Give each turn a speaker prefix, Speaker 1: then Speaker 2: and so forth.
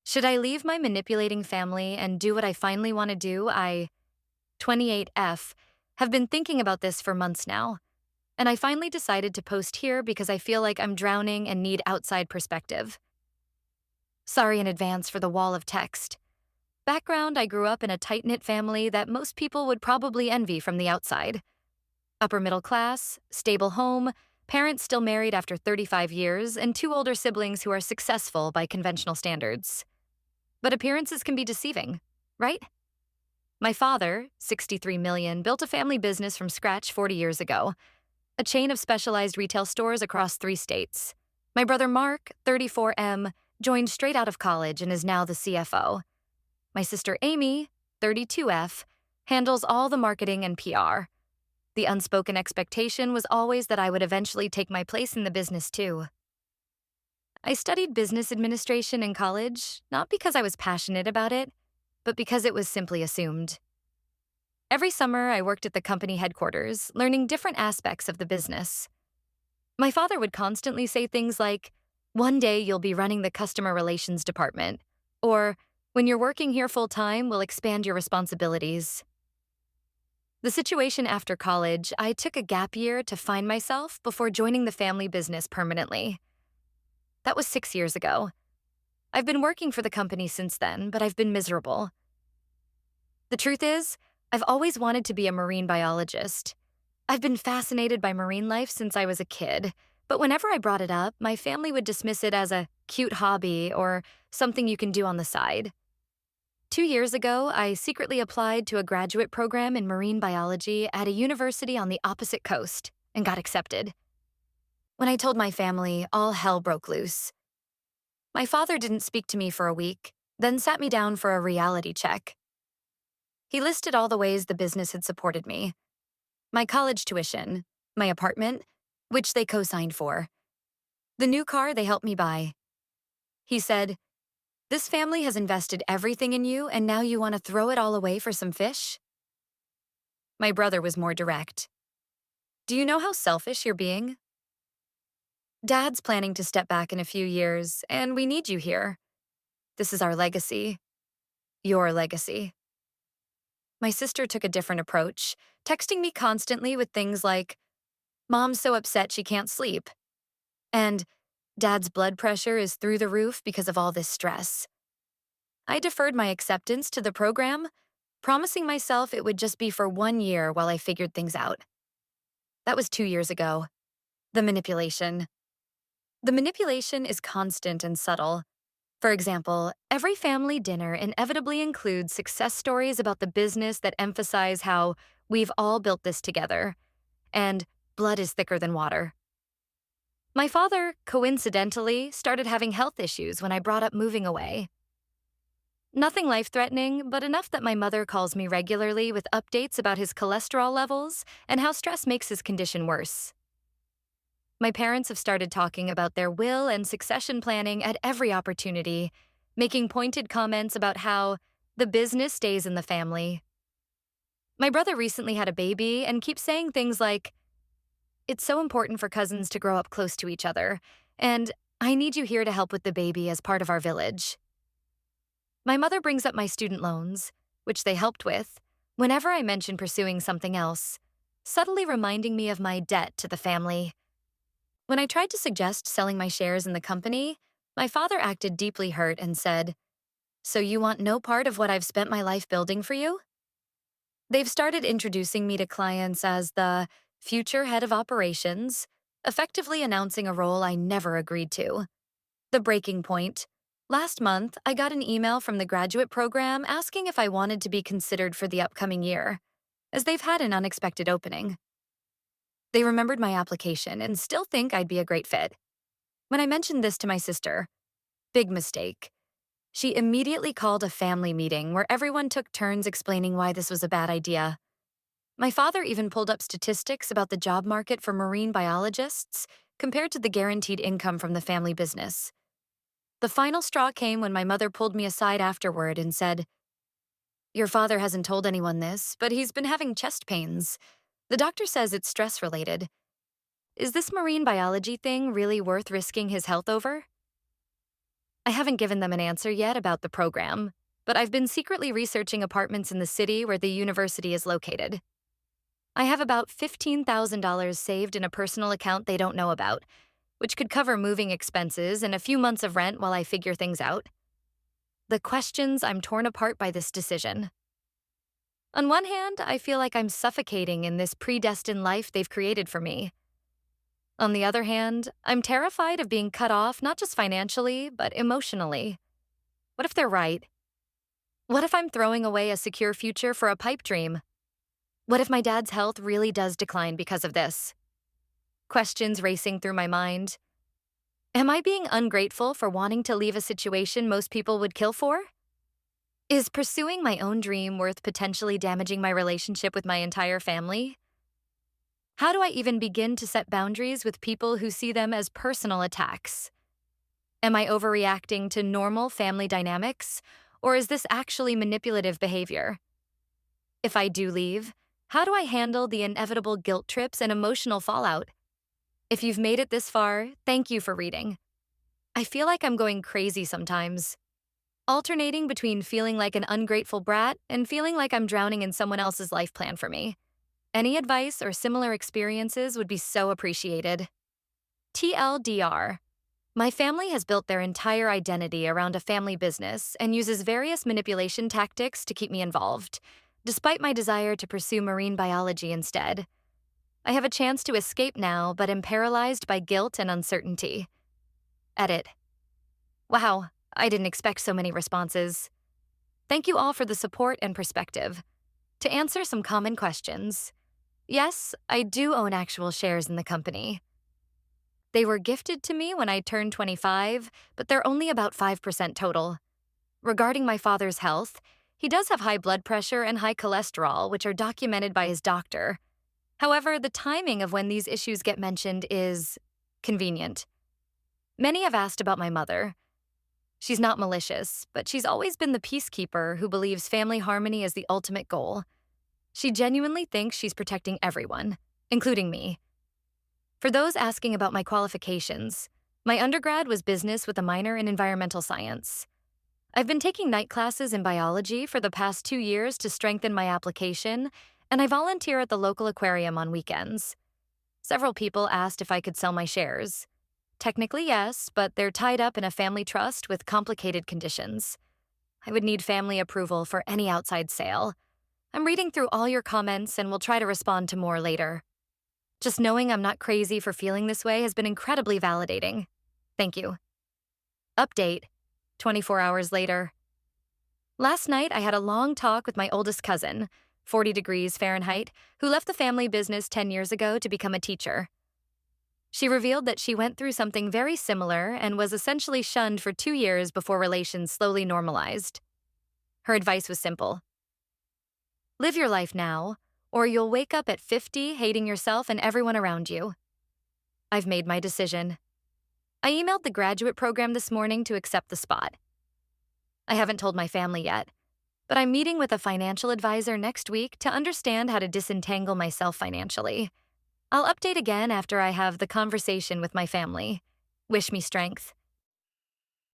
Speaker 1: Should I leave my manipulating family and do what I finally want to do? 28F, have been thinking about this for months now, and I finally decided to post here because I feel like I'm drowning and need outside perspective. Sorry in advance for the wall of text. Background: I grew up in a tight knit family that most people would probably envy from the outside. Upper middle class, stable home, parents still married after 35 years, and two older siblings who are successful by conventional standards. But appearances can be deceiving, right? My father, 63 million, built a family business from scratch 40 years ago, a chain of specialized retail stores across 3 states. My brother Mark, 34M, joined straight out of college and is now the CFO. My sister Amy, 32F, handles all the marketing and PR. The unspoken expectation was always that I would eventually take my place in the business too. I studied business administration in college, not because I was passionate about it, but because it was simply assumed. Every summer, I worked at the company headquarters, learning different aspects of the business. My father would constantly say things like, "One day you'll be running the customer relations department," or, "When you're working here full time, we'll expand your responsibilities." The situation after college, I took a gap year to find myself before joining the family business permanently. That was 6 years ago. I've been working for the company since then, but I've been miserable. The truth is, I've always wanted to be a marine biologist. I've been fascinated by marine life since I was a kid, but whenever I brought it up, my family would dismiss it as a cute hobby or something you can do on the side. 2 years ago, I secretly applied to a graduate program in marine biology at a university on the opposite coast and got accepted. When I told my family, all hell broke loose. My father didn't speak to me for a week, then sat me down for a reality check. He listed all the ways the business had supported me: my college tuition, my apartment, which they co-signed for, the new car they helped me buy. He said, "This family has invested everything in you, and now you want to throw it all away for some fish?" My brother was more direct. "Do you know how selfish you're being? Dad's planning to step back in a few years, and we need you here. This is our legacy. Your legacy." My sister took a different approach, texting me constantly with things like, "Mom's so upset she can't sleep," and "Dad's blood pressure is through the roof because of all this stress." I deferred my acceptance to the program, promising myself it would just be for 1 year while I figured things out. That was 2 years ago. The manipulation. The manipulation is constant and subtle. For example, every family dinner inevitably includes success stories about the business that emphasize how we've all built this together, and blood is thicker than water. My father, coincidentally, started having health issues when I brought up moving away. Nothing life-threatening, but enough that my mother calls me regularly with updates about his cholesterol levels and how stress makes his condition worse. My parents have started talking about their will and succession planning at every opportunity, making pointed comments about how the business stays in the family. My brother recently had a baby and keeps saying things like, "It's so important for cousins to grow up close to each other," and "I need you here to help with the baby as part of our village." My mother brings up my student loans, which they helped with, whenever I mention pursuing something else, subtly reminding me of my debt to the family. When I tried to suggest selling my shares in the company, my father acted deeply hurt and said, "So you want no part of what I've spent my life building for you?" They've started introducing me to clients as the future head of operations, effectively announcing a role I never agreed to. The breaking point. Last month, I got an email from the graduate program asking if I wanted to be considered for the upcoming year, as they've had an unexpected opening. They remembered my application and still think I'd be a great fit. When I mentioned this to my sister, big mistake. She immediately called a family meeting where everyone took turns explaining why this was a bad idea. My father even pulled up statistics about the job market for marine biologists compared to the guaranteed income from the family business. The final straw came when my mother pulled me aside afterward and said, "Your father hasn't told anyone this, but he's been having chest pains. The doctor says it's stress-related. Is this marine biology thing really worth risking his health over?" I haven't given them an answer yet about the program, but I've been secretly researching apartments in the city where the university is located. I have about $15,000 saved in a personal account they don't know about, which could cover moving expenses and a few months of rent while I figure things out. The questions I'm torn apart by this decision. On one hand, I feel like I'm suffocating in this predestined life they've created for me. On the other hand, I'm terrified of being cut off not just financially, but emotionally. What if they're right? What if I'm throwing away a secure future for a pipe dream? What if my dad's health really does decline because of this? Questions racing through my mind. Am I being ungrateful for wanting to leave a situation most people would kill for? Is pursuing my own dream worth potentially damaging my relationship with my entire family? How do I even begin to set boundaries with people who see them as personal attacks? Am I overreacting to normal family dynamics, or is this actually manipulative behavior? If I do leave, how do I handle the inevitable guilt trips and emotional fallout? If you've made it this far, thank you for reading. I feel like I'm going crazy sometimes, alternating between feeling like an ungrateful brat and feeling like I'm drowning in someone else's life plan for me. Any advice or similar experiences would be so appreciated. TLDR. My family has built their entire identity around a family business and uses various manipulation tactics to keep me involved, despite my desire to pursue marine biology instead. I have a chance to escape now, but am paralyzed by guilt and uncertainty. Edit. Wow, I didn't expect so many responses. Thank you all for the support and perspective. To answer some common questions. Yes, I do own actual shares in the company. They were gifted to me when I turned 25, but they're only about 5% total. Regarding my father's health, he does have high blood pressure and high cholesterol, which are documented by his doctor. However, the timing of when these issues get mentioned is convenient. Many have asked about my mother. She's not malicious, but she's always been the peacekeeper who believes family harmony is the ultimate goal. She genuinely thinks she's protecting everyone, including me. For those asking about my qualifications, my undergrad was business with a minor in environmental science. I've been taking night classes in biology for the past 2 years to strengthen my application, and I volunteer at the local aquarium on weekends. Several people asked if I could sell my shares. Technically, yes, but they're tied up in a family trust with complicated conditions. I would need family approval for any outside sale. I'm reading through all your comments and will try to respond to more later. Just knowing I'm not crazy for feeling this way has been incredibly validating. Thank you. Update, 24 hours later. Last night, I had a long talk with my oldest cousin, 40 degrees Fahrenheit, who left the family business 10 years ago to become a teacher. She revealed that she went through something very similar and was essentially shunned for 2 years before relations slowly normalized. Her advice was simple. Live your life now, or you'll wake up at 50 hating yourself and everyone around you. I've made my decision. I emailed the graduate program this morning to accept the spot. I haven't told my family yet, but I'm meeting with a financial advisor next week to understand how to disentangle myself financially. I'll update again after I have the conversation with my family. Wish me strength.